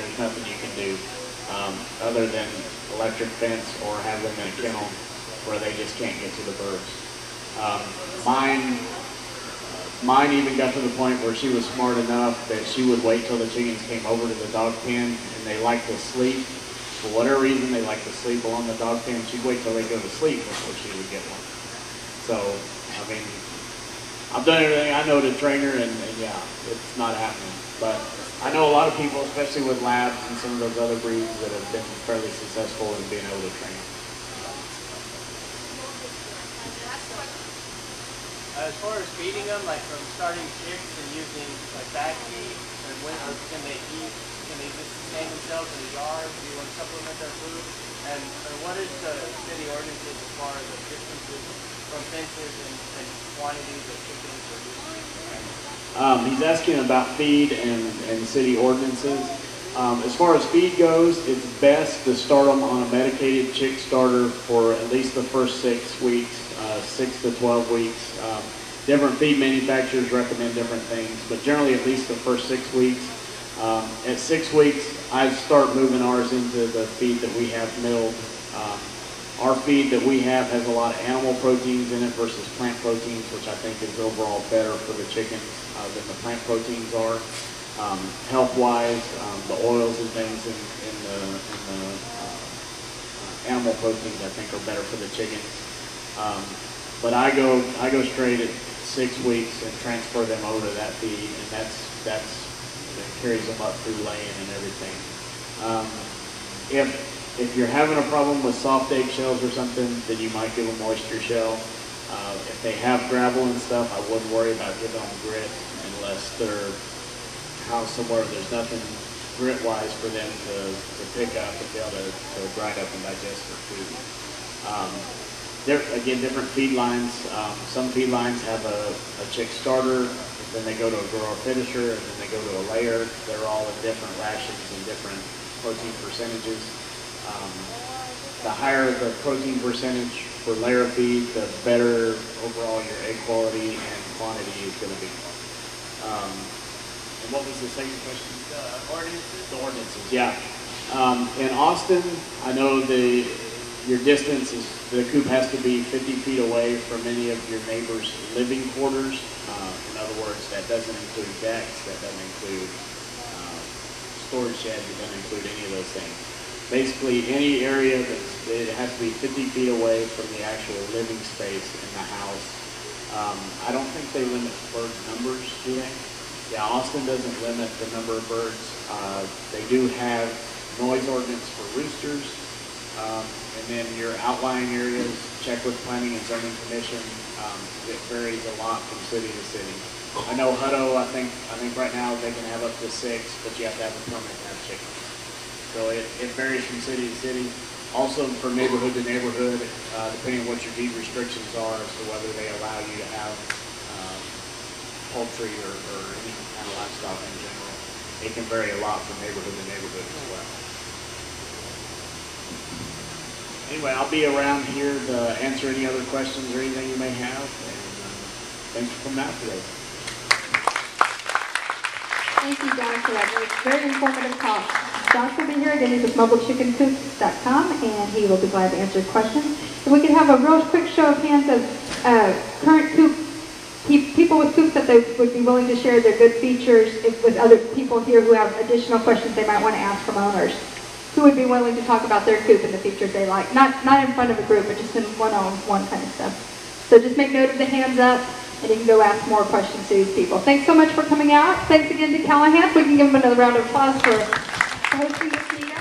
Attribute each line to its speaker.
Speaker 1: there's nothing you can do other than electric fence or have them in a kennel where they just can't get to the birds. Mine even got to the point where she was smart enough that she would wait till the chickens came over to the dog pen, and they like to sleep. For whatever reason, they like to sleep along the dog pen. She'd wait till they go to sleep before she would get one. So, I mean, I've done everything I know to train her, and yeah, it's not happening. But I know a lot of people, especially with labs and some of those other breeds, that have been fairly successful in being able to train them.
Speaker 2: As far as feeding them, like from starting chicks and using like bag feed, and when can they eat? Can they just sustain themselves in the yard? Do you want to supplement their food? And what is the city ordinances as far as the distances from fences and quantities of chickens or roosters?
Speaker 1: He's asking about feed and city ordinances. As far as feed goes, it's best to start them on a medicated chick starter for at least the first 6 weeks, 6 to 12 weeks. Different feed manufacturers recommend different things, but generally at least the first 6 weeks. At 6 weeks, I start moving ours into the feed that we have milled. Our feed that we have has a lot of animal proteins in it versus plant proteins, which I think is overall better for the chickens than the plant proteins are. Health-wise, the oils and things in the animal proteins I think are better for the chickens. But I go straight at 6 weeks and transfer them over to that feed, and that carries them up through laying and everything. If you're having a problem with soft eggshells or something, then you might give a moisture shell. If they have gravel and stuff, I wouldn't worry about giving them grit unless they're housed somewhere there's nothing grit-wise for them to pick up and be able to grind up and digest their food. Again, different feed lines. Some feed lines have a chick starter, then they go to a grower finisher, and then they go to a layer. They're all in different rations and different protein percentages. The higher the protein percentage for layer feed, the better overall your egg quality and quantity is going to be. And what was the second question?
Speaker 2: The ordinances?
Speaker 1: The ordinances, yeah. In Austin, I know your distance is, the coop has to be 50 feet away from any of your neighbors' living quarters. In other words, that doesn't include decks, that doesn't include storage sheds, it doesn't include any of those things. Basically, any area it has to be 50 feet away from the actual living space in the house. I don't think they limit bird numbers, do they? Yeah, Austin doesn't limit the number of birds. They do have noise ordinance for roosters. And then your outlying areas, check with Planning and Zoning Commission. It varies a lot from city to city. I know Hutto, I think right now they can have up to 6, but you have to have a permit to have chickens. So it varies from city to city. Also from neighborhood to neighborhood, depending on what your deed restrictions are as to whether they allow you to have poultry or any kind of livestock in general. It can vary a lot from neighborhood to neighborhood as well. Anyway, I'll be around here to answer any other questions or anything you may have. And thanks for coming out today.
Speaker 3: Thank you, John, for that very informative talk. Josh will be here again. He's with mobilechickencoops.com, and he will be glad to answer questions. If we could have a real quick show of hands of current coop people with coops that they would be willing to share their good features with other people here who have additional questions they might want to ask from owners. Who would be willing to talk about their coop and the features they like? Not in front of a group, but just in one-on-one kind of stuff. So just make note of the hands up, and you can go ask more questions to these people. Thanks so much for coming out. Thanks again to Callahan. We can give them another round of applause for hosting this meeting.